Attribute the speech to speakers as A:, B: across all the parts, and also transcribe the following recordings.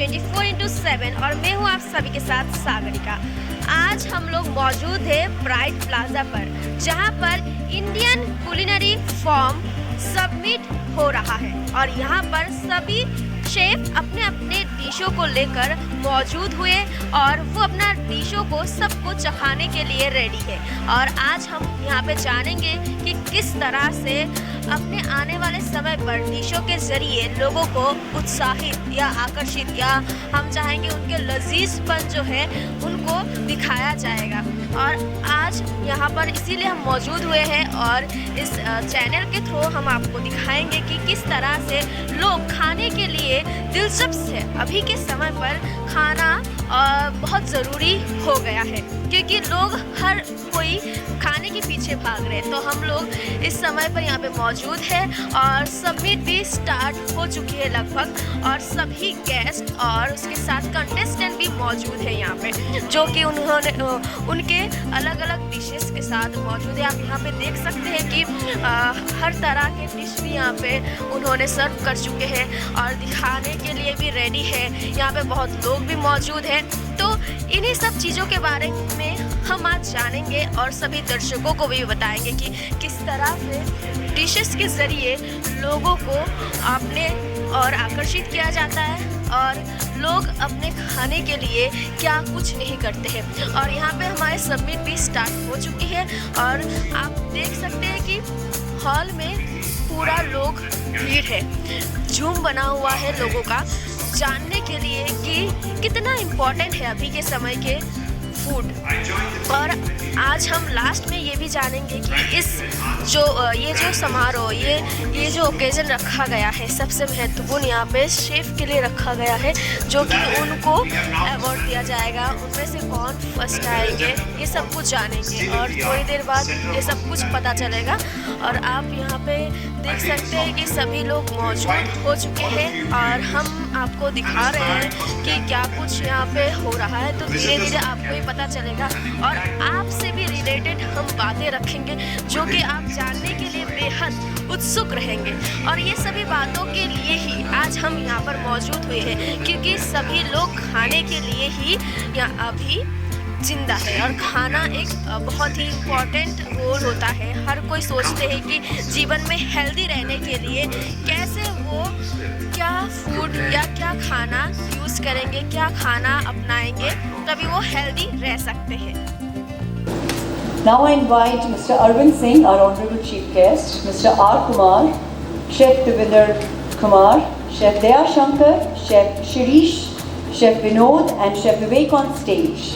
A: 24x7 और मैं हूँ आप सभी के साथ सागरिका। आज हम लोग मौजूद हैं प्राइड प्लाजा पर, जहाँ पर इंडियन कुलिनरी फॉर्म सबमिट हो रहा है और यहाँ पर सभी शेफ अपने अपने डिशों को लेकर मौजूद हुए और वो अपना डिशों को सबको चखाने के लिए रेडी है। और आज हम यहाँ पे जानेंगे कि किस तरह से अपने आने वाले समय पर डिशों के ज़रिए लोगों को उत्साहित या आकर्षित या हम चाहेंगे उनके लजीजपन जो है उनको दिखाया जाएगा। और आज यहाँ पर इसीलिए हम मौजूद हुए हैं और इस चैनल के थ्रू हम आपको दिखाएंगे कि किस तरह से लोग खाने के लिए दिलचस्प है। अभी के समय पर खाना बहुत ज़रूरी हो गया है क्योंकि लोग हर कोई खाने के पीछे भाग रहे हैं। तो हम लोग इस समय पर यहाँ पे मौजूद है और सबमिट भी स्टार्ट हो चुकी है लगभग, और सभी गेस्ट और उसके साथ कंटेस्टेंट भी मौजूद है यहाँ पे, जो कि उन्होंने उनके अलग अलग डिशेस के साथ मौजूद है। आप यहाँ पे देख सकते हैं कि हर तरह के डिश भी यहाँ पे उन्होंने सर्व कर चुके हैं और दिखाने के लिए भी रेडी है। यहाँ पे बहुत लोग भी मौजूद हैं। तो इन्हीं सब चीज़ों के बारे में हम आज जानेंगे और सभी दर्शकों को भी बताएंगे कि किस तरह से डिशेस के ज़रिए लोगों को अपने और आकर्षित किया जाता है और लोग अपने खाने के लिए क्या कुछ नहीं करते हैं। और यहाँ पे हमारे सबमिट भी स्टार्ट हो चुकी है और आप देख सकते हैं कि हॉल में पूरा लोग भीड़ है, झूम बना हुआ है लोगों का जानने के लिए कि कितना इम्पोर्टेंट है अभी के समय के फूड। और आज हम लास्ट में ये भी जानेंगे कि इस ये जो समारोह ये जो ओकेज़न रखा गया है सबसे महत्वपूर्ण यहाँ पे शेफ़ के लिए रखा गया है, जो कि उनको अवार्ड दिया जाएगा। उनमें से कौन फर्स्ट आएंगे ये सब कुछ जानेंगे और थोड़ी देर बाद ये सब कुछ पता चलेगा। और आप यहाँ पे देख सकते हैं कि सभी लोग मौजूद हो चुके हैं और हम आपको दिखा रहे हैं कि क्या कुछ यहाँ पे हो रहा है। तो धीरे धीरे आपको ही पता चलेगा और आपसे भी रिलेटेड हम बातें रखेंगे जो कि आप जानने के लिए बेहद उत्सुक रहेंगे। और ये सभी बातों के लिए ही आज हम यहाँ पर मौजूद हुए हैं, क्योंकि सभी लोग खाने के लिए ही यहाँ अभी जिंदा है और खाना एक बहुत ही इम्पॉर्टेंट रोल होता है। हर कोई सोचते हैं कि जीवन में हेल्दी रहने के लिए कैसे वो क्या फूड या क्या खाना यूज़ करेंगे, क्या खाना अपनाएंगे, तभी वो हेल्दी रह सकते हैं।
B: Now I invite Mr. Arvind Singh, our honorable chief guest, Mr. R. Kumar, Chef Devinder Kumar, Chef Daya Shankar, Chef Shirish, Chef Vinod and Chef Vivek on stage.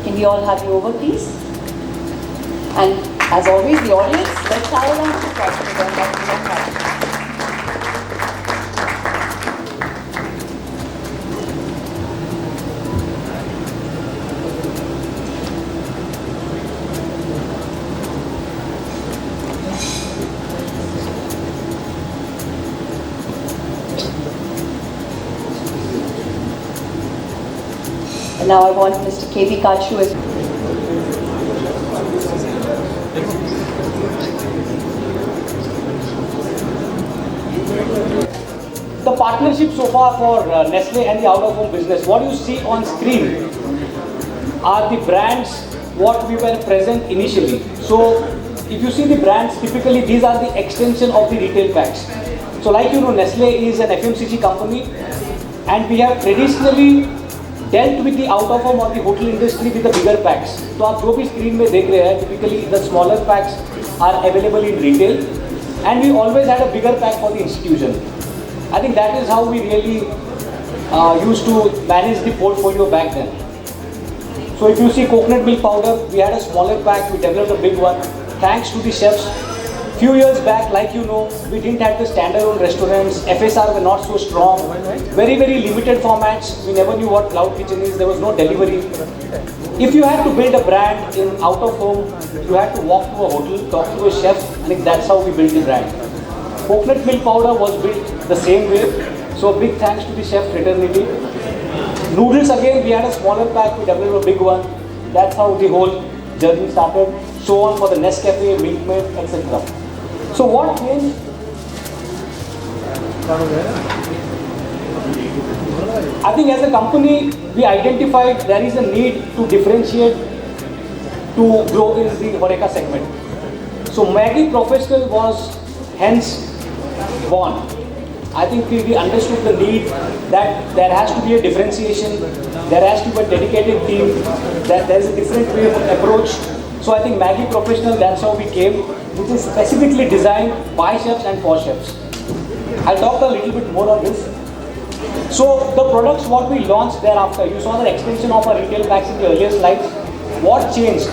B: Can we all have you over, please? And as always, the audience, let's have a round of applause for them. And now I want Mr. K.V. Kachu as
C: the partnership so far for Nestle and the out-of-home business. What you see on screen are the brands what we were present initially. So if you see the brands, typically these are the extension of the retail packs. So like you know, Nestle is an FMCG company and we have traditionally dealt with the out of home or the hotel industry with the bigger packs. तो आप जो भी screen में देख रहे हैं, typically the smaller packs are available in retail, and we always had a bigger pack for the institution. I think that is how we really used to manage the portfolio back then. So if you see coconut milk powder, we had a smaller pack, we developed a big one. Thanks to the chefs. Few years back, like you know, we didn't have the standalone restaurants, FSR were not so strong, very limited formats, we never knew what cloud kitchen is, there was no delivery. If you had to build a brand in out of home, you had to walk to a hotel, talk to a chef, I think that's how we built the brand. Coconut milk powder was built the same way, so big thanks to the chef fraternity. Noodles again, we had a smaller pack, we developed a big one, that's how the whole journey started. So on for the Nescafe, Milkmaid, etc. So what changed? I think as a company, we identified there is a need to differentiate to grow in the HoReCa segment. So Maggi Professional was hence born. I think we understood the need that there has to be a differentiation, there has to be a dedicated team, that there is a different way of approach. So I think Maggi Professional, that's how we came, which is specifically designed by chefs and for chefs. I'll talk a little bit more on this. So the products what we launched thereafter, you saw the extension of our retail packs in the earlier slides. What changed?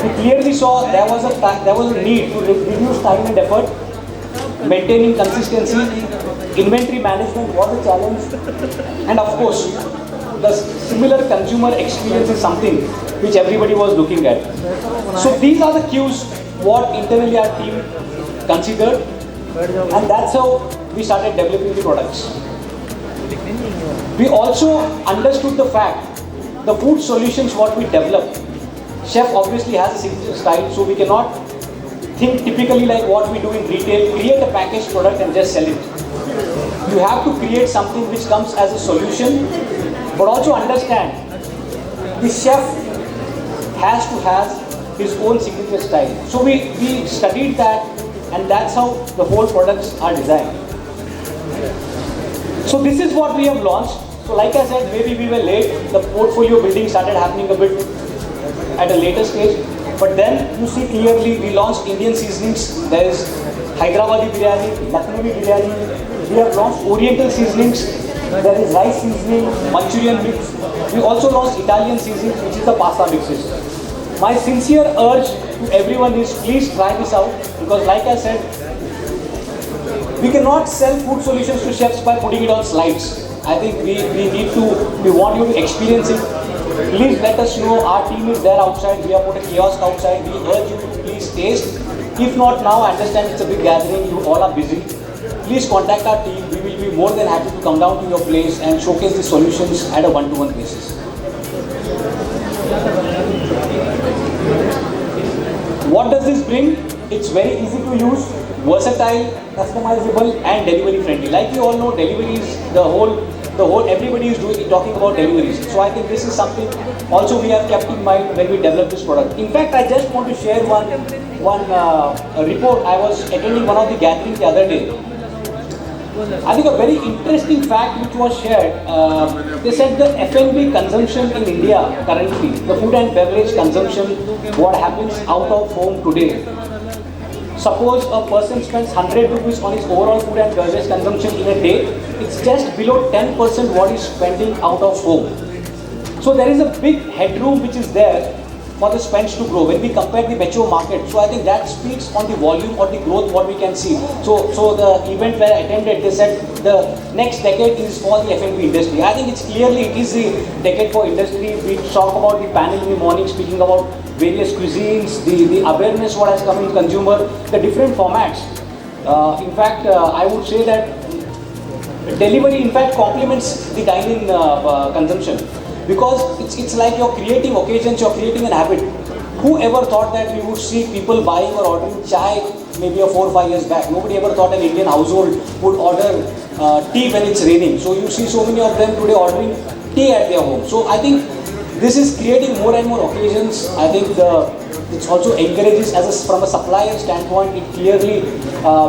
C: We clearly saw there was a need to reduce time and effort, maintaining consistency, inventory management was a challenge, and of course, the similar consumer experience is something which everybody was looking at. So these are the cues what internally our team considered, and that's how we started developing the products. We also understood the fact, the food solutions what we developed, chef obviously has a signature style, so we cannot think typically like what we do in retail, create a packaged product and just sell it. You have to create something which comes as a solution, but also understand the chef has to have his own signature style. So we studied that, and that's how the whole products are designed. So this is what we have launched. So like I said, maybe we were late. The portfolio building started happening a bit at a later stage. But then you see clearly we launched Indian seasonings. There is Hyderabadi biryani, Lucknowi biryani. We have launched Oriental seasonings. There is rice seasoning, Manchurian mix. We also launched Italian seasonings, which is the pasta mixes. My sincere urge to everyone is please try this out, because like I said, we cannot sell food solutions to chefs by putting it on slides. I think we want you to experience it. Please let us know. Our team is there outside. We have put a kiosk outside. We urge you to please taste. If not now, I understand it's a big gathering. You all are busy. Please contact our team. We will be more than happy to come down to your place and showcase the solutions at a one-to-one basis. What does this bring? It's very easy to use, versatile, customizable, and delivery friendly. Like you all know, deliveries, the whole everybody is talking about deliveries. So I think this is something also we have kept in mind when we develop this product. In fact, I just want to share one report. I was attending one of the gatherings the other day. I think a very interesting fact which was shared, they said the F&B consumption in India currently, the food and beverage consumption, what happens out of home today. Suppose a person spends 100 rupees on his overall food and beverage consumption in a day, it's just below 10% what he's spending out of home. So there is a big headroom which is there for the spends to grow when we compare the mature market. So I think that speaks on the volume or the growth what we can see. So the event where I attended, they said the next decade is for the F&B industry. I think it's clearly it is the decade for industry. We talk about the panel in the morning speaking about various cuisines, the awareness what has come in consumer, the different formats. In fact, I would say that delivery in fact complements the dine-in consumption. Because it's like you're creating occasions, you're creating an habit. Who ever thought that we would see people buying or ordering chai maybe 4 or 5 years back? Nobody ever thought an Indian household would order tea when it's raining. So you see so many of them today ordering tea at their home. So I think this is creating more and more occasions. I think it also encourages from a supplier standpoint, it clearly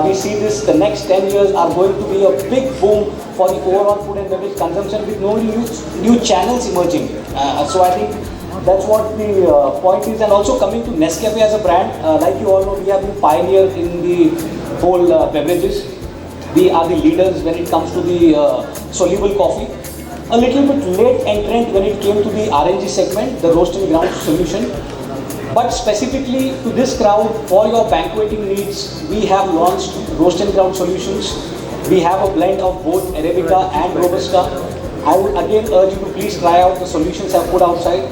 C: we see this, the next 10 years are going to be a big boom for the overall food and beverage consumption with no new channels emerging. So I think that's what the point is. And also coming to Nescafe as a brand, like you all know, we have been pioneer in the whole beverages. We are the leaders when it comes to the soluble coffee. A little bit late entrant when it came to the RNG segment, the roast and ground solution. But specifically to this crowd, for your banqueting needs, we have launched roast and ground solutions. We have a blend of both Arabica and Robusta. I would again urge you to please try out the solutions I've put outside.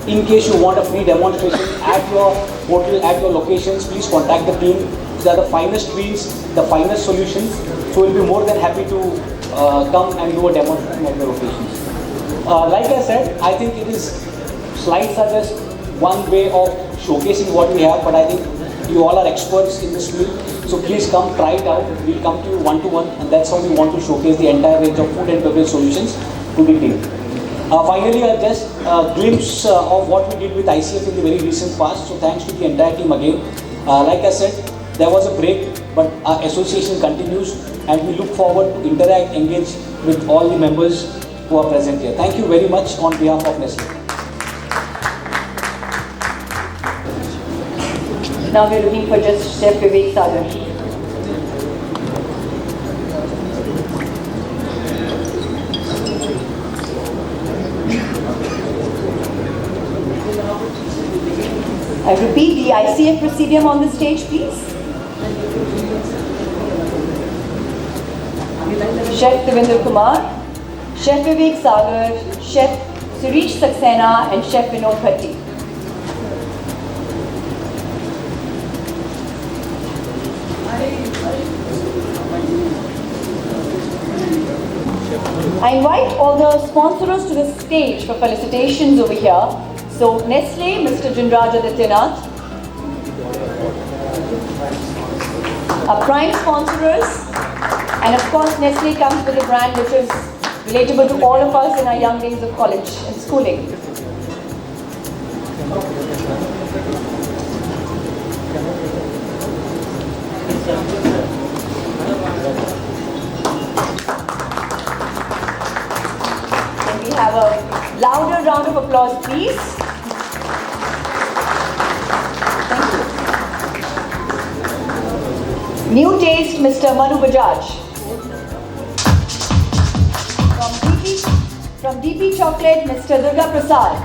C: In case you want a free demonstration at your hotel, at your locations, please contact the team. These are the finest beans, the finest solutions. So we'll be more than happy to come and do a demonstration at your locations. Like I said, I think slides are just one way of showcasing what we have, but I think you all are experts in this field. So please come, try it out. We'll come to you one-to-one, and that's how we want to showcase the entire range of food and beverage solutions to the team. Finally, just a glimpse of what we did with ICF in the very recent past. So thanks to the entire team again. Like I said, there was a break, but our association continues, and we look forward to interact, engage with all the members who are present here. Thank you very much on behalf of Nestle.
B: Now we're looking for just Chef Vivek Sagar. I repeat, the ICF Presidium on the stage, please. Chef Devinder Kumar, Chef Vivek Sagar, Chef Sirish Saxena, and Chef Vinod Bhatti. I invite all the sponsors to the stage for felicitations over here. So Nestle, Mr. Jinraj Adityanath. Our prime sponsors, and of course Nestle comes with a brand which is relatable to all of us in our young days of college and schooling. Can we have a louder round of applause, please? Thank you. New Taste, Mr. Manu Bajaj. From DP Chocolate, Mr. Durga Prasad.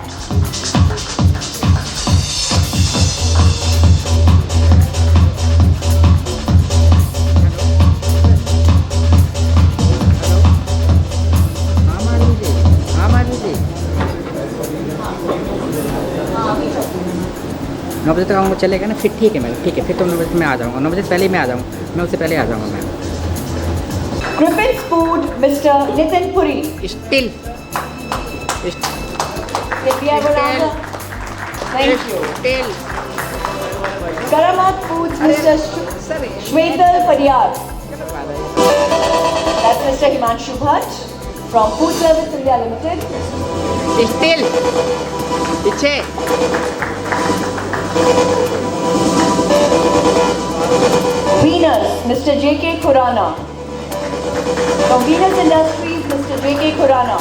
D: नौ बजे तक आऊँगा चलेगा ना, फिर ठीक है madam, ठीक है, फिर तो 9 बजे मैं आ जाऊँगा, 9 बजे से पहले ही मैं आ जाऊँगा, मैं उससे पहले आ जाऊँगा ma'am.
B: Griffin's Food, Mr. Nitin Puri.
D: Still.
B: Can we have a round of? Thank you.
D: Still.
B: Karamat Foods, Mr. Shwetal Pariyar. That's Mr. Himanshu Bhatt from Food Service India Limited.
D: Still. पीछे.
B: Venus, Mr. J.K. Khurana. From Venus Industries, Mr. J.K. Khurana.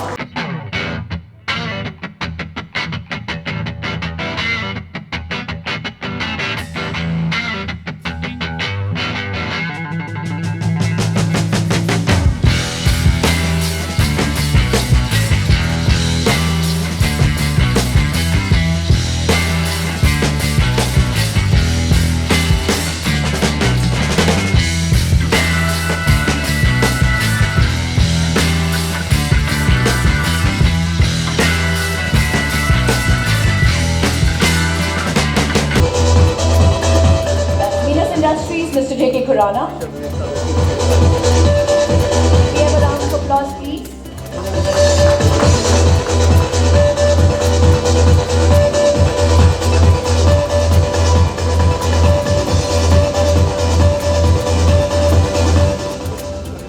B: Mr. J.K. Khurana. We have a round of applause, please.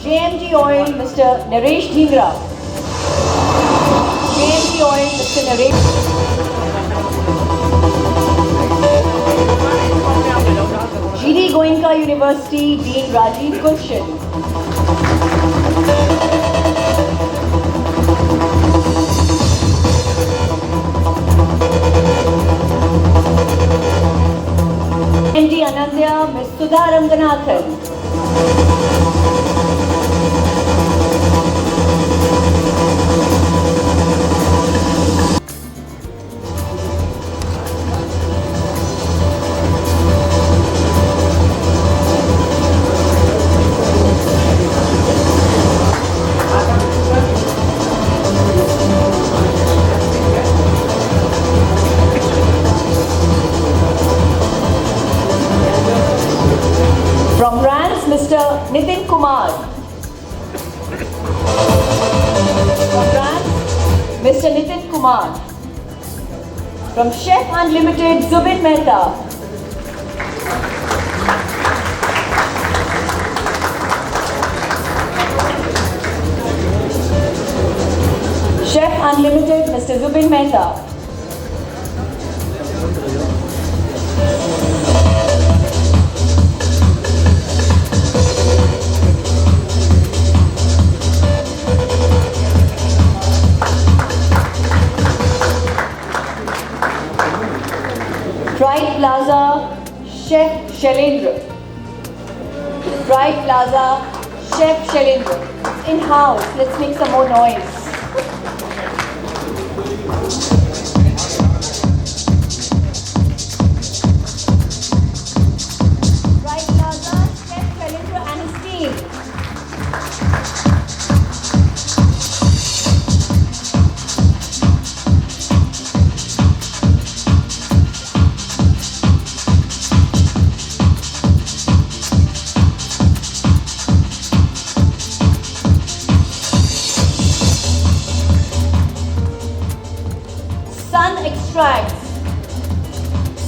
B: JMG Oil, Mr. Naresh Dhingra. JMG Oil, Mr. Naresh. GD Goenka University, Dean Rajiv Gulshan. ND Anandya, Ms. Sudha Ranganathan. From France, Mr. Nitin Kumar. From France, Mr. Nitin Kumar. From Chef Unlimited, Zubin Mehta. Mr. Zubin Mehta. Pride Plaza, Chef Shailendra. Pride Plaza, Chef Shailendra. In-house, let's make some more noise. Pride Plaza, Chef Shailendra and his team.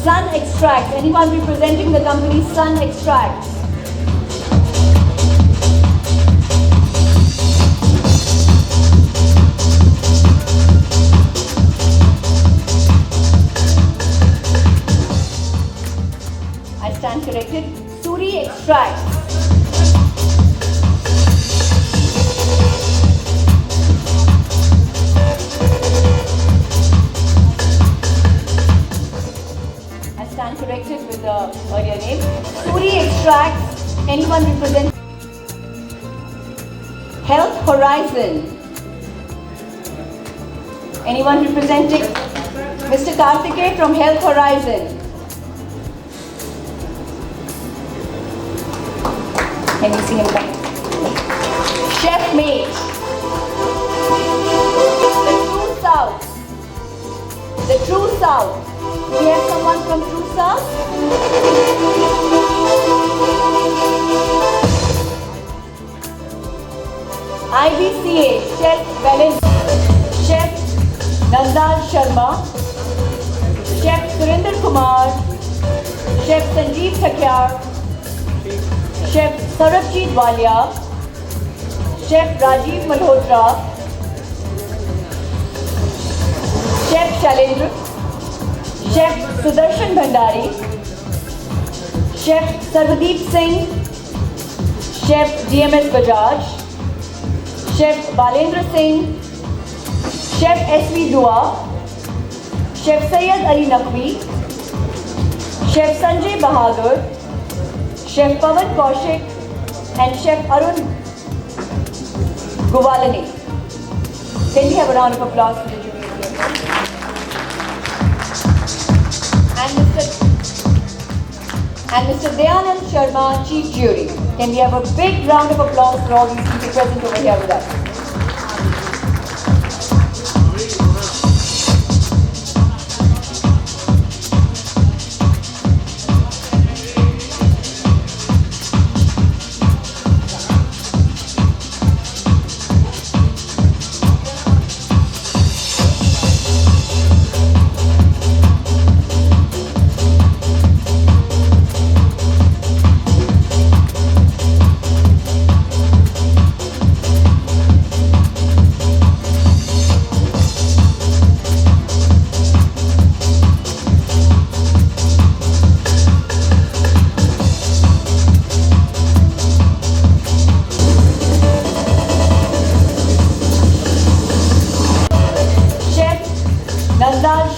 B: Sun Extracts. Anyone representing the company Sun Extracts? I stand corrected. Suri Extracts. Corrected with the earlier name. Suri Extracts. Anyone represent? Health Horizon. Anyone representing? Mr. Karthikeya from Health Horizon. Can you see him come? Chef Mate. The True South. The True South. Do we have someone from True South? IBCA, Chef Valens, Chef Nandal Sharma, Chef Surinder Kumar, Chef Sanjeev Thakyar, Chef Sarabjit Walia, Chef Rajiv Malhotra, Chef Shailendra, Chef Sudarshan Bhandari, Chef Sarvadeep Singh, Chef DMS Bajaj, Chef Balendra Singh, Chef SV Dua, Chef Syed Ali Naqvi, Chef Sanjay Bahadur, Chef Pawan Kaushik and Chef Arun Guwalani. Can we have a round of applause for the jury here? And Mr. Dayanand Sharma, Chief Jury. Can we have a big round of applause for all these people present over here with us?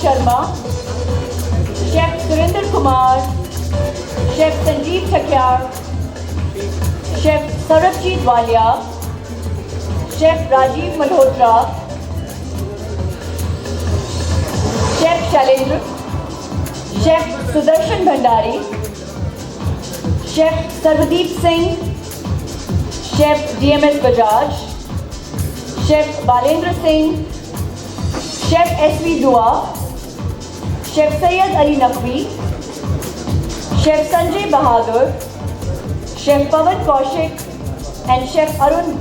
B: Sharma, Chef Surinder Kumar, Chef Sanjeev Thakyar, Chef Sarabjit Walia, Chef Rajiv Malhotra, Chef Shailendra, Chef Sudarshan Bhandari, Chef Sarvadeep Singh, Chef DMS Bajaj, Chef Balendra Singh, Chef SV Dua, Chef Syed Ali Naqvi, Chef Sanjay Bahadur, Chef Pawan Kaushik and Chef Arun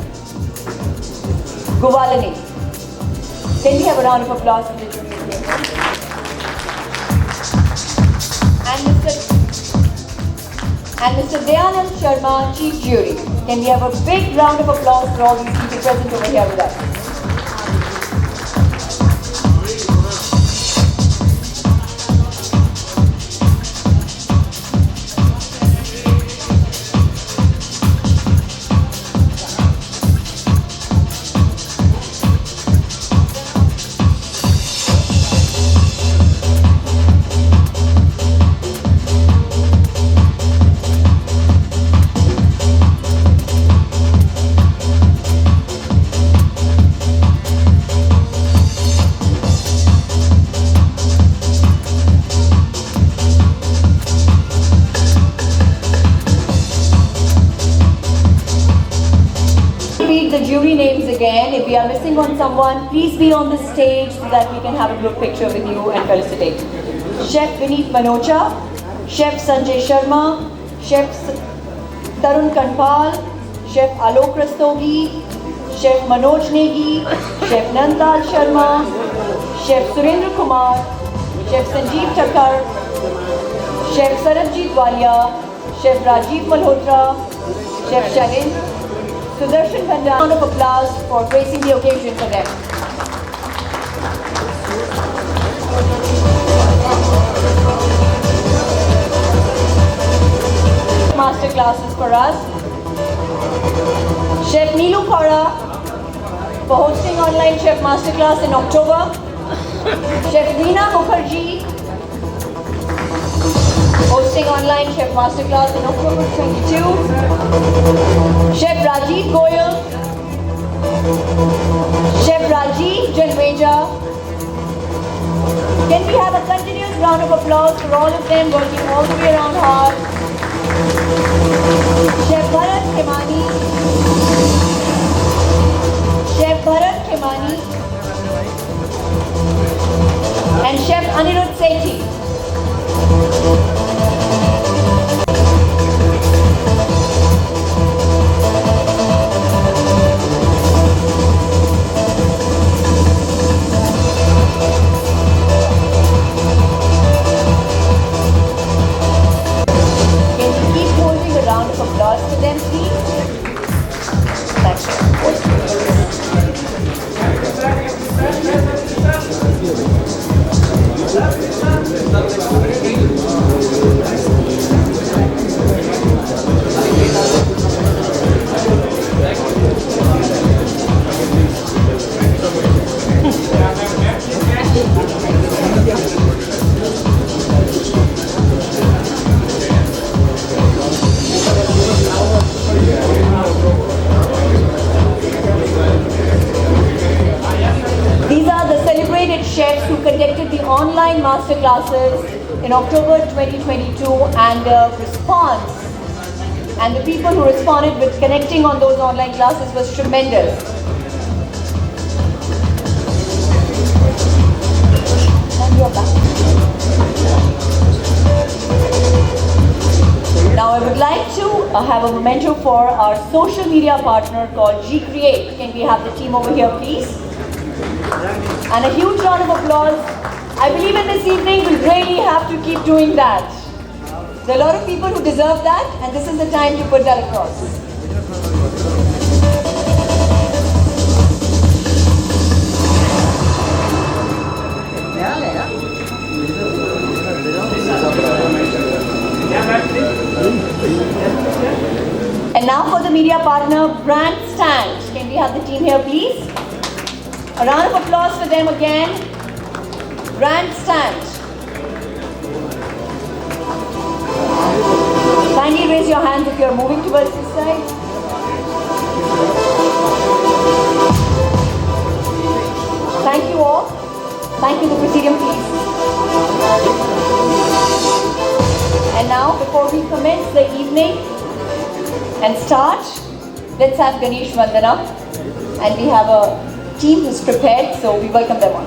B: Guwalani. Can we have a round of applause for the jury here? And Mr. Dayanand Sharma, Chief Jury. Can we have a big round of applause for all these people present over here with us? read the jury names again. If we are missing on someone, please be on the stage so that we can have a group picture with you and felicitate. Chef Vineet Manocha, Chef Sanjay Sharma, Chef Tarun Kanpal, Chef Alok Rastogi, Chef Manoj Negi, Chef Nandlal Sharma, Chef Surendra Kumar, Chef Sanjeev Thakkar, Chef Sarabjit Walia, Chef Rajiv Malhotra, Chef Shalin, Sudarshan Bhandari. Round of applause for gracing the occasion for them. Master classes for us. Chef Neelu Khara for hosting online chef masterclass in October. Chef Neena Mukherjee hosting online chef masterclass in October 22. Chef Rajiv Goyal, Chef Rajiv Janmeja. Can we have a continuous round of applause for all of them working all the way around hard? Chef Bharat Khemani, Chef Bharat Khemani, and Chef Anirudh Sethi. Round of applause for them, please. Thank chefs who conducted the online master classes in October 2022, and the response and the people who responded with connecting on those online classes was tremendous. Now I would like to have a memento for our social media partner called G Create. Can we have the team over here, please? And a huge round of applause. I believe in this evening we'll really have to keep doing that. There are a lot of people who deserve that, and this is the time to put that across. And now for the media partner, Brand Stand. Can we have the team here, please? A round of applause for them again. Brand Stand. Kindly raise your hands if you are moving towards this side. Thank you all. Thank you, the Presidium, please. And now, before we commence the evening and start, let's have Ganesh Vandana. And we have a team who's prepared, so we welcome them on.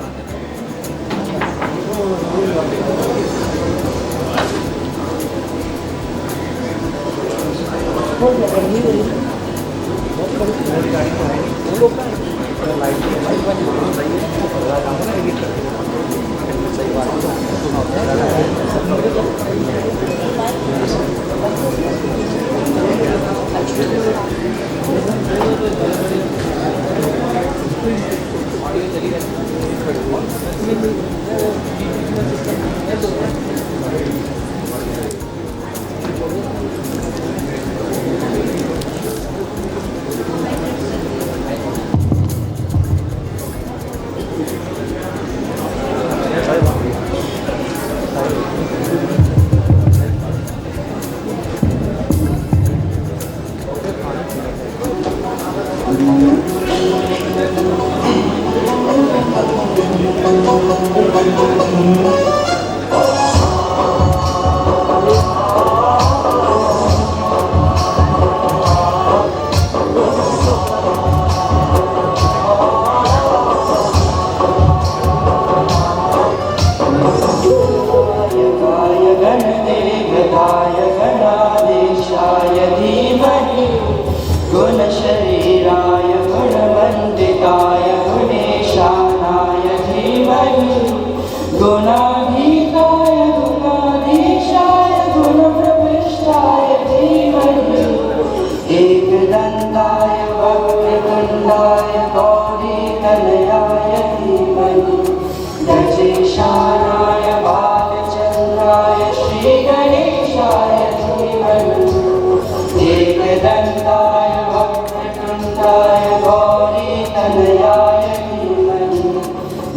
E: गुणशरीराय गुणवन्दिताय गुणेशानाय धीमहि गुणाधीताय गुणाधीशाय गुणप्रविष्टाय धीमहि एकदन्ताय वक्रतुण्डाय गौरीतनयाय धीमहि गजेशानाय बालचन्द्राय श्रीगणेशाय धीमहि एकदन्ताय वक्रतुण्डाय गौरीतनयाय धीमहि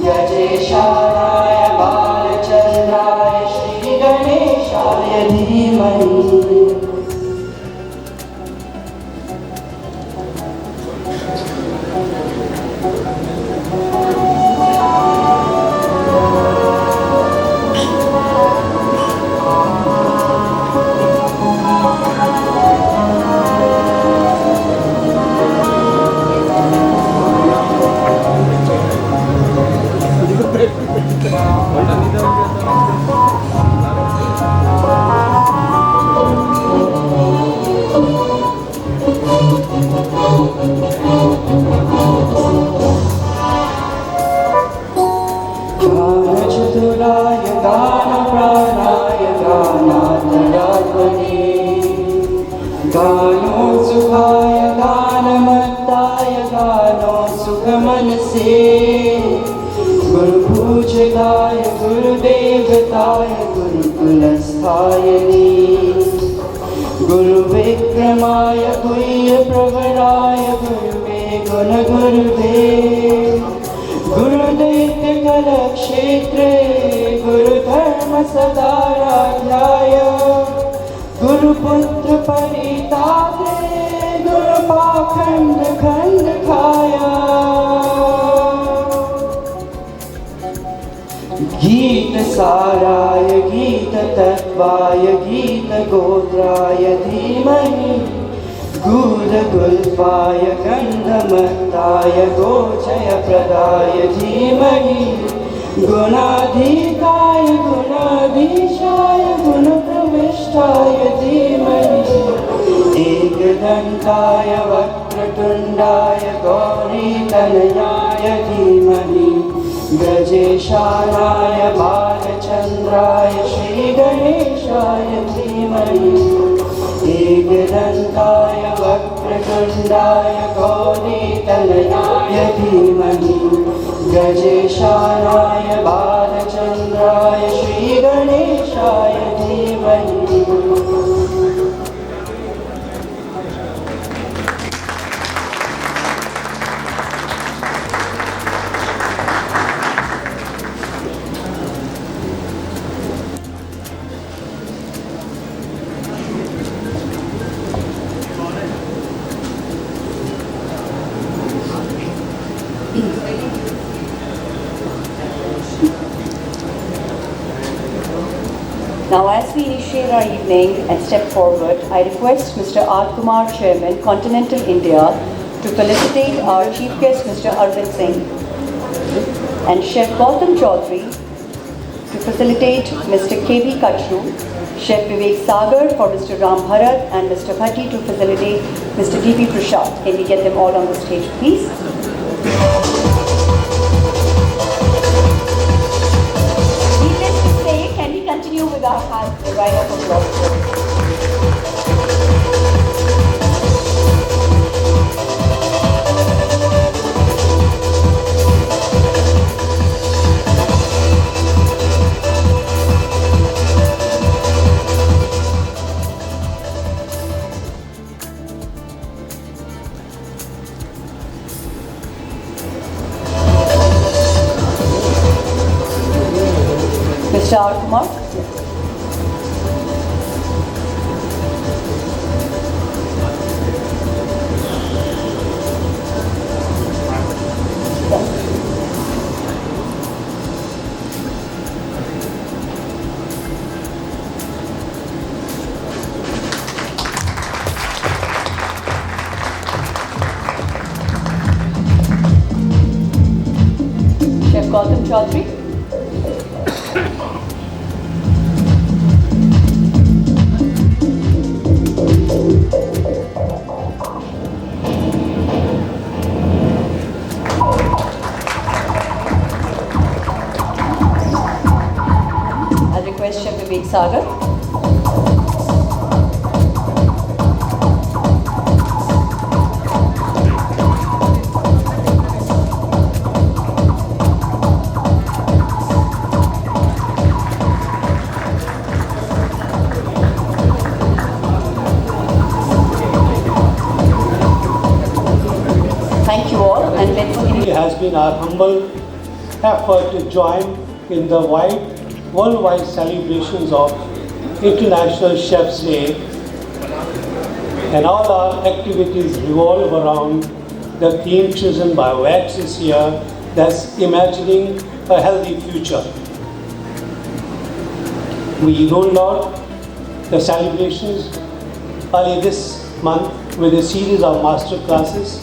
E: गजेशानाय बालचन्द्राय श्रीगणेशाय धीमहि गानचतुराय गानप्राणाय गानान्तरात्मने गानोत्सुकाय गानमत्ताय गानोत्सुकमनसे गुरुपूजकाय गुरुदेवताय गुरुकुलस्थाय गुरुविक्रमाय गुह्यप्रवराय गुरुवे गुणगुरुवे गुरुदैत्यकलक्षेत्रे गुरुधर्मसदाराध्याय गुरुपुत्रपरितात्रे गुरुपाखण्डखण्डकाय गीतसाराय गीततत्त्वाय गीतगोत्राय धीमहि गूढगुल्फाय गन्धमत्ताय गोचयप्रदाय धीमहि गुणाधीताय गुणाधीशाय गुणप्रविष्टाय धीमहि एकदन्ताय वक्रतुण्डाय गौरीतनयाय धीमहि गजेशानाय बालचन्द्राय श्रीगणेशाय धीमहि एकदन्ताय वक्रतुण्डाय गौरीतनयाय धीमहि गजेशानाय बालचन्द्राय श्रीगणेशाय धीमहि
B: Now, as we initiate our evening and step forward, I request Mr. R. Kumar, Chairman, Continental India, to felicitate our Chief Guest, Mr. Arvind Singh, and Chef Gautam Chaudhary to facilitate Mr. K.V. Kachru, Chef Vivek Sagar for Mr. Ram Bharat, and Mr. Bhatti to facilitate Mr. D.P. Prashad. Can we get them all on the stage, please? Needless to say, can we continue with our round of applause? Mr. R. Kumar. Chef Gautam Chaudhary. Sagar. Thank you all, and let's
F: It has been our humble effort to join in the worldwide celebrations of International Chef's Day, and all our activities revolve around the theme chosen by WAX this year, that's imagining a healthy future. We rolled out the celebrations early this month with a series of master classes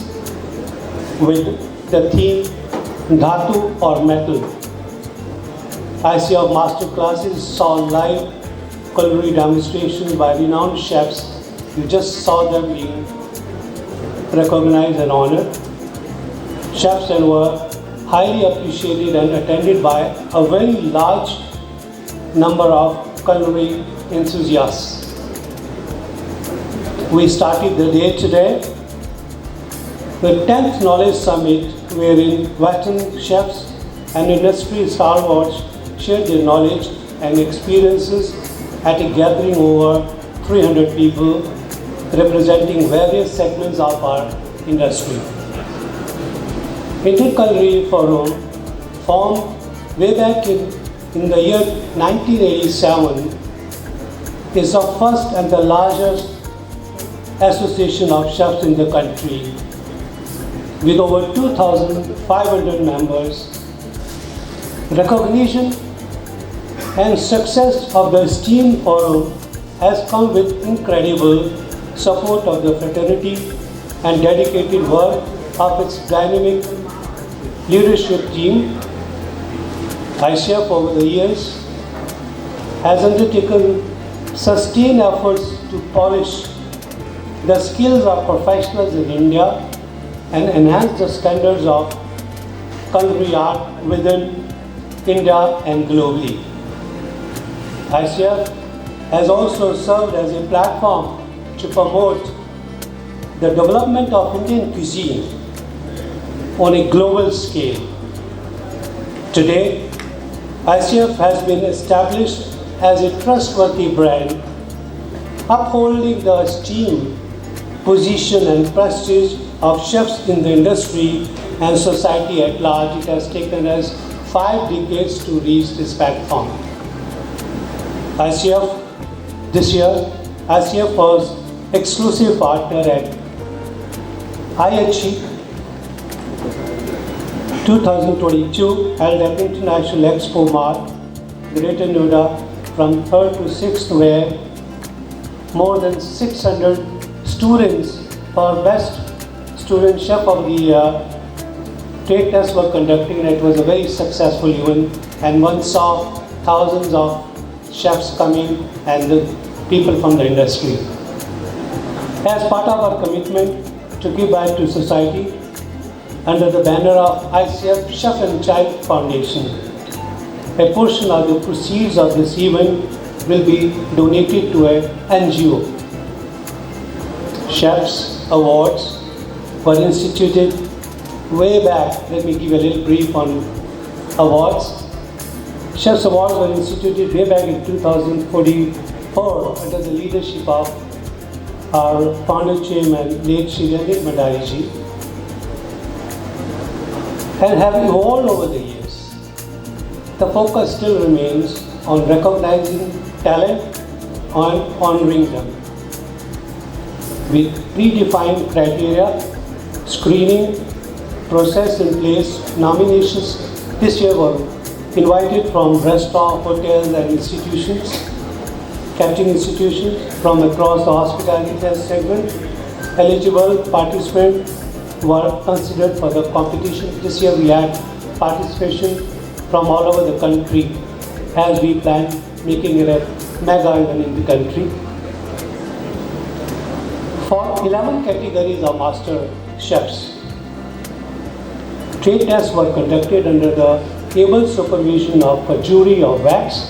F: with the theme Dhatu or Metal. ICF master classes saw live culinary demonstrations by renowned chefs. You just saw them being recognized and honored. Chefs and were highly appreciated and attended by a very large number of culinary enthusiasts. We started the day today. The 10th Knowledge Summit, wherein Western chefs and industry stalwarts shared their knowledge and experiences at a gathering over 300 people representing various segments of our industry. Interculinary Forum, formed way back in the year 1987, is the first and the largest association of chefs in the country, with over 2,500 members. Recognition and success of the esteemed forum has come with incredible support of the fraternity and dedicated work of its dynamic leadership team. ICF over the years has undertaken sustained efforts to polish the skills of professionals in India and enhance the standards of culinary art within India and globally. ICF has also served as a platform to promote the development of Indian cuisine on a global scale. Today, ICF has been established as a trustworthy brand, upholding the esteem, position and prestige of chefs in the industry and society at large. It has taken us 5 decades to reach this platform. ICF, this year, ICF was exclusive partner at IHE 2022 held at International Expo Mart, Greater Noida from 3rd to 6th, where more than 600 students for Best Student Chef of the Year trade tests were conducted, and it was a very successful event, and one saw thousands of chefs coming and the people from the industry. As part of our commitment to give back to society, under the banner of ICF Chef and Child Foundation, a portion of the proceeds of this event will be donated to an NGO. Chefs Awards were instituted way back. Let me give you a little brief on awards. Chefs Awards were instituted way back in 2044 under the leadership of our founder chairman, late Shri Ranjit Bhandari ji, and have evolved over the years. The focus still remains on recognizing talent and honoring them with predefined criteria, screening process in place. Nominations this year were invited from restaurants, hotels and institutions, catering institutions from across the hospitality segment. Eligible participants were considered for the competition. This year we had participation from all over the country as we planned, making it a mega event in the country. For 11 categories of master chefs, trade tests were conducted under the able supervision of a jury of WAX,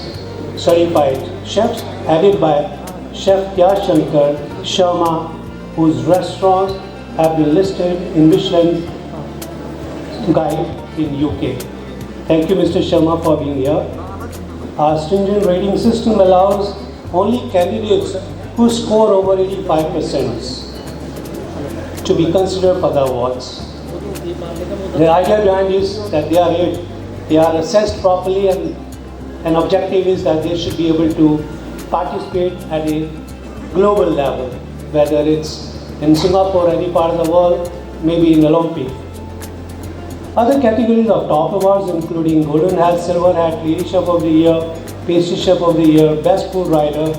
F: certified chefs headed by Chef Yashankar Sharma, whose restaurants have been listed in Michelin Guide in UK. Thank you, Mr. Sharma, for being here. Our stringent rating system allows only candidates who score over 85% to be considered for the awards. The idea behind is that they are assessed properly, and an objective is that they should be able to participate at a global level, whether it's in Singapore or any part of the world, maybe in Olympic. Other categories of top awards including Golden Hat, Silver Hat, Lady Chef of the Year, Pastry Chef of the Year, Best Food Writer,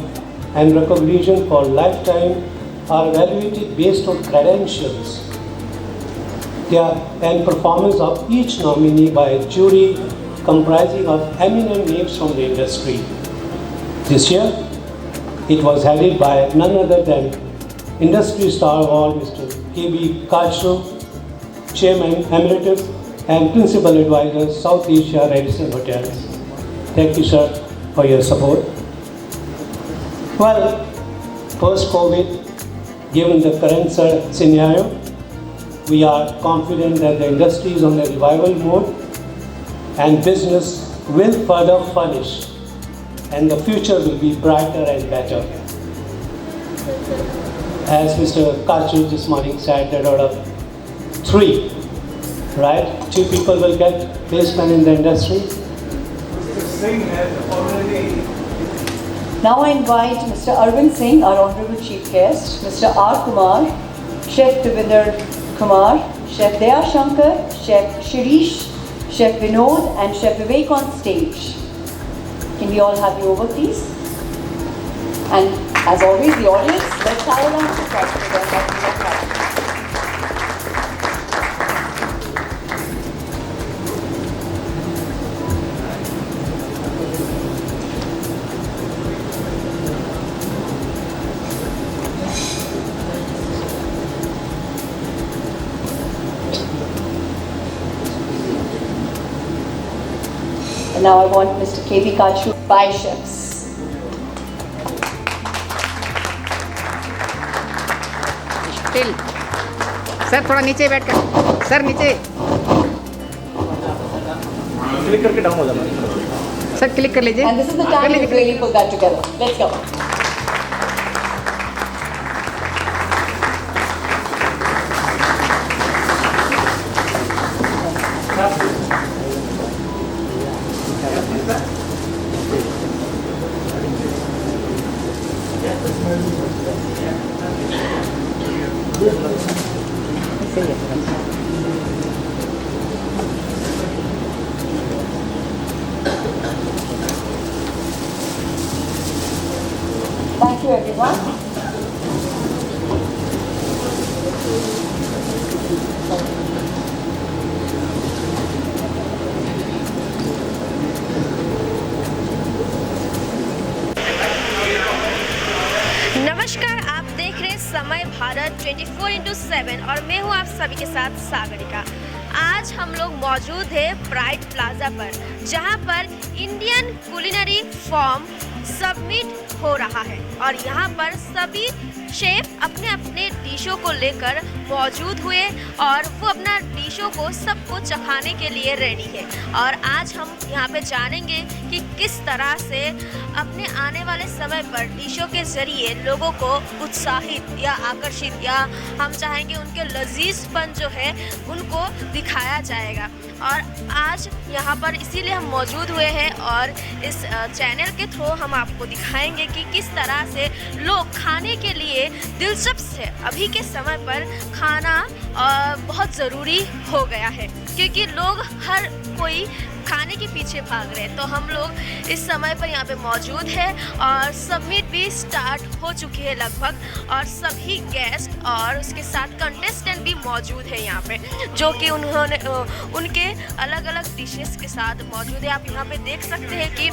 F: and recognition for lifetime are evaluated based on credentials and performance of each nominee by a jury comprising of eminent names from the industry. This year, it was headed by none other than industry star award Mr. K.B. Kachru, Chairman Emeritus and Principal Advisor, South Asia Radisson Hotels. Thank you, sir, for your support. Well, post-COVID, given the current scenario, we are confident that the industry is on a revival mode and business will further flourish and the future will be brighter and better. As Mr. Kachru this morning said, that out of 3, right, 2 people will get placement in the industry.
B: Now I invite Mr. Arvind Singh, our Honorable Chief Guest, Mr. R. Kumar, Chef Devinder Kumar, Chef Daya Shankar, Chef Shirish, Chef Vinod and Chef Vivek on stage. Can we all have you over, please? And as always, the audience, let's have a round of applause for them. And now I want Mr. K.B. Kachru by chefs.
D: Still sir थोड़ा नीचे बैठ कर sir नीचे
C: click करके down हो जाना
D: sir click कर लीजिए
B: And this is the time to really put that together. Let's go. Thank you, everyone.
A: नमस्कार, आप देख रहे हैं समय भारत 24/7 और मैं हूं आप सभी के साथ सागरिका। आज हम लोग मौजूद हैं प्राइड प्लाजा पर, जहां पर इंडियन कुलिनरी फॉर्म सबमिट हो रहा है और यहाँ पर सभी शेफ अपने अपने डिशों को लेकर मौजूद हुए और वो अपना डिशों को सबको चखाने के लिए रेडी है। और आज हम यहाँ पे जानेंगे कि किस तरह से अपने आने वाले समय पर डिशों के ज़रिए लोगों को उत्साहित या आकर्षित या हम चाहेंगे उनके लजीजपन जो है उनको दिखाया जाएगा। और आज यहाँ पर इसीलिए हम मौजूद हुए हैं और इस चैनल के थ्रू हम आपको दिखाएंगे कि किस तरह से लोग खाने के लिए दिलचस्प है। अभी के समय पर खाना बहुत ज़रूरी हो गया है क्योंकि लोग हर कोई खाने के पीछे भाग रहे हैं। तो हम लोग इस समय पर यहाँ पे मौजूद है और सबमिट भी स्टार्ट हो चुकी है लगभग और सभी गेस्ट और उसके साथ कंटेस्टेंट भी मौजूद है यहाँ पे, जो कि उन्होंने उनके अलग अलग डिशेस के साथ मौजूद है। आप यहाँ पे देख सकते हैं कि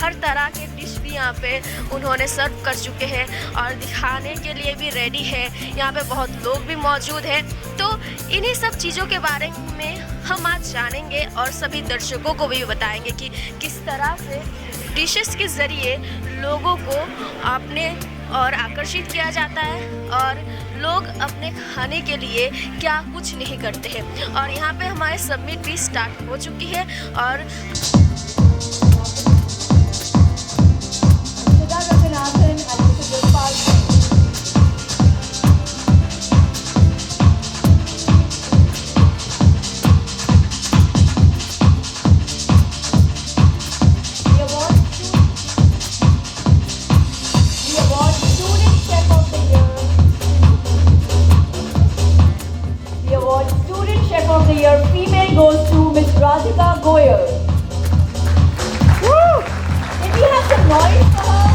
A: हर तरह के डिश भी यहाँ पे उन्होंने सर्व कर चुके हैं और दिखाने के लिए भी रेडी है। यहाँ पे बहुत लोग भी मौजूद हैं। तो इन्हीं सब चीज़ों के बारे में हम आज जानेंगे और सभी दर्शकों को भी बताएंगे कि किस तरह से डिशेस के ज़रिए लोगों को अपने और आकर्षित किया जाता है और लोग अपने खाने के लिए क्या कुछ नहीं करते हैं। और यहाँ पे हमारे सबमिट भी स्टार्ट हो चुकी है और
B: of the Year female goes to Miss Radhika Goyal. Woo! Can we have some noise for her?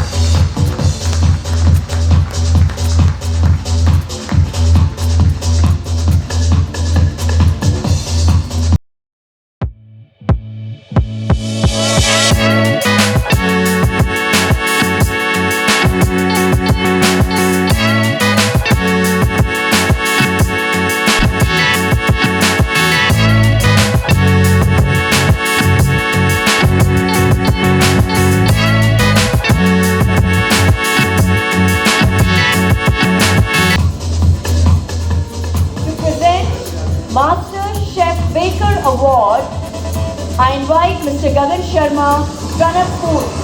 B: Master Chef Baker Award, I invite Mr. Gagan Sharma, Pranab Foods.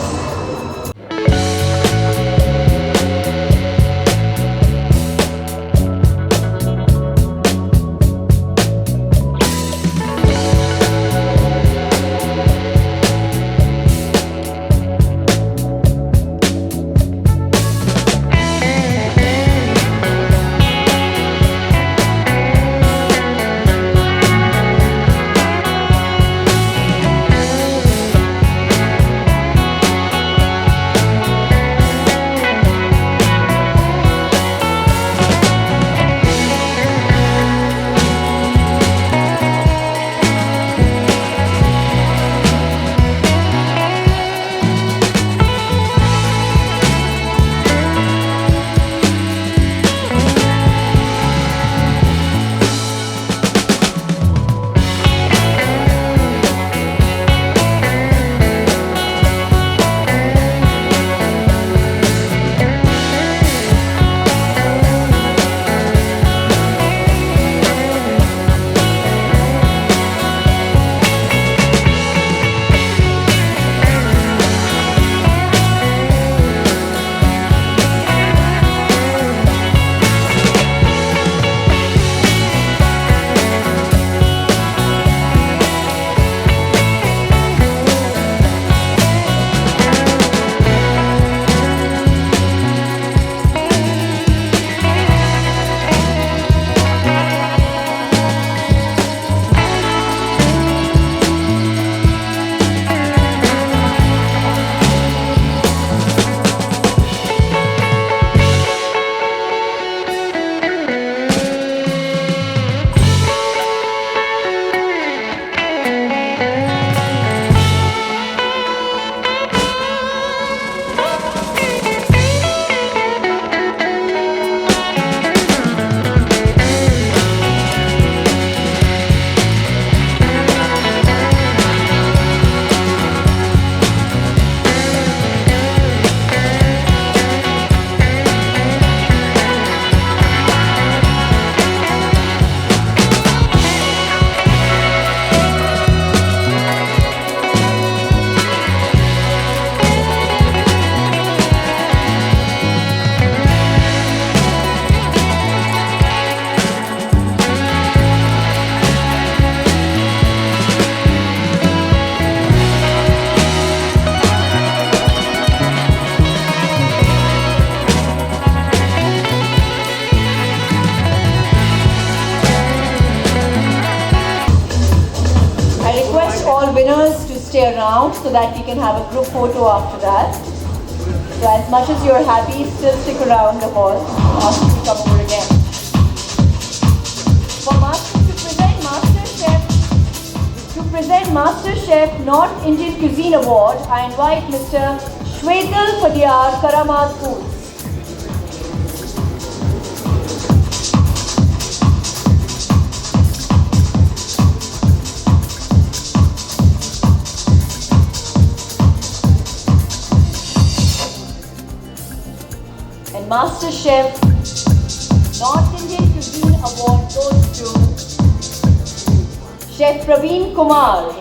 B: All winners to stay around so that we can have a group photo after that. So as much as you're happy, still stick around the hall. Ask you to come over again. For present Master Chef North Indian Cuisine Award, I invite Mr. Shwetal Padiyar, Karamat Foods. Master Chef North Indian Cuisine Award goes to Chef Praveen Kumar.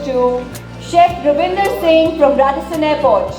B: To Chef Ravinder Singh from Radisson Airport.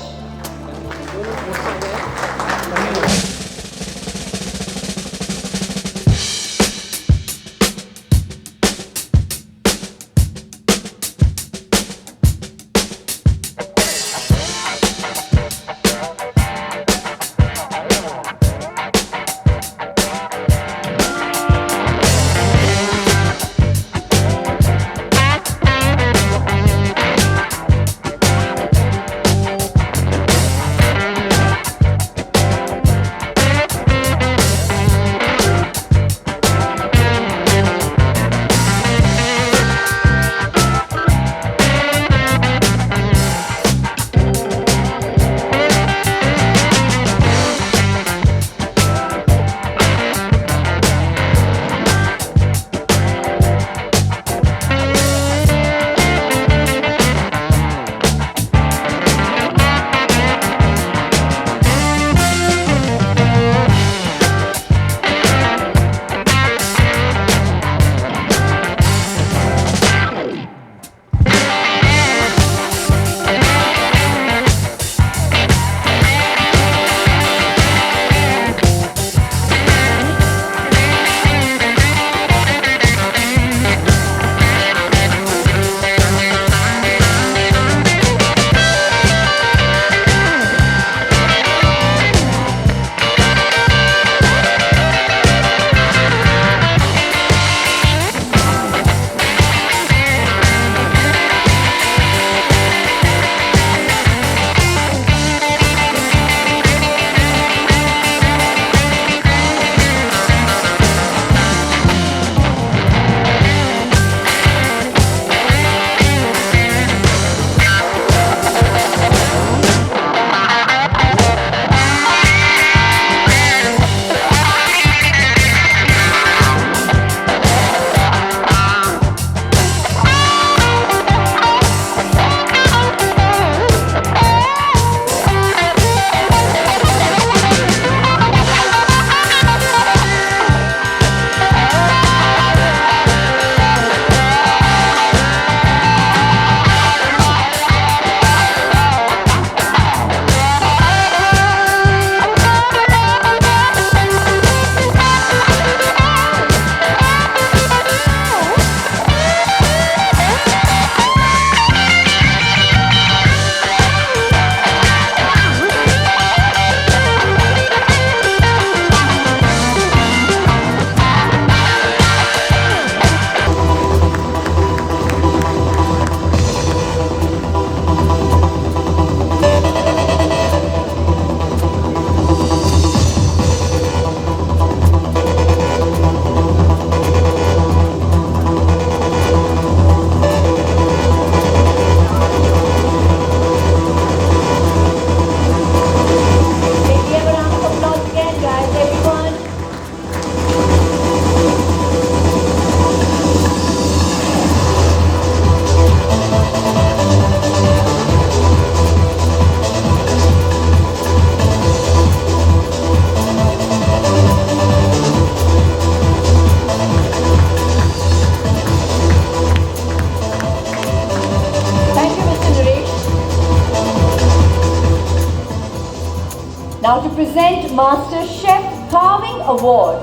B: Now to present Master Chef Carving Award,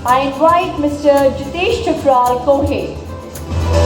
B: I invite Mr. Jitesh Chakral Kohe.